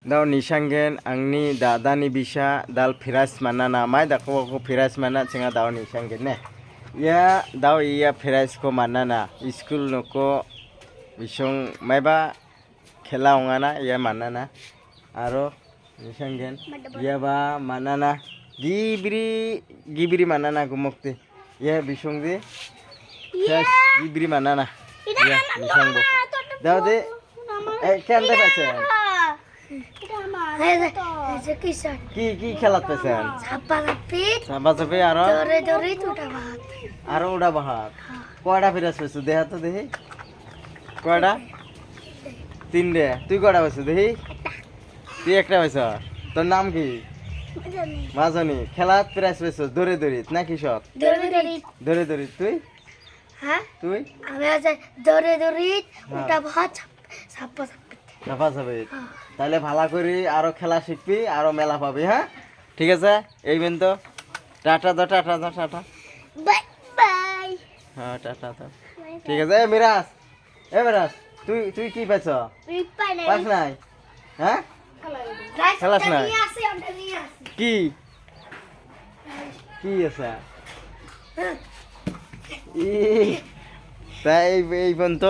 Daw nisanggen angni dadani bisa dal firas mana na mai dako ko firas mana cenga daw nisanggen ne ya daw iya firas ko mana na school no ko bisong maiba khela ongana ya mana na aro nisanggen ya ba mana na gibri mana na gumokte ya bisong de firas gibri mana na ya nisangbo daw de কেন দেখাছেন কি খেলাত পেছেন সাপা আর উড়া বাহাত কয়টা ফিরাস পেছো দেহা তো দেখি কয়টা তিনটে তুই কয়টা পেছো দেখি তুই একটা পেছ তোর নাম কি মাজনী খেলাত ফিরাস পেছো দৌড়ে দৌড়িত না কিসত দৌড়ে দৌড়িত তুই তুই আমি আছে দৌড়ে দৌড়িত উল্টা বাহাত সাপা তাহলে ভালো করে আরো খেলা শিখবি আরো মেলা পাবি হ্যাঁ ঠিক আছে এই পর্যন্ত টাটা দাও টাটা দাও টাটা বাই বাই হ্যাঁ টাটা দাও ঠিক আছে মিরাজ তুই কি পেছ পাস নাই হ্যাঁ খেলাস নাই কি কি আছে তাই এই পর্যন্ত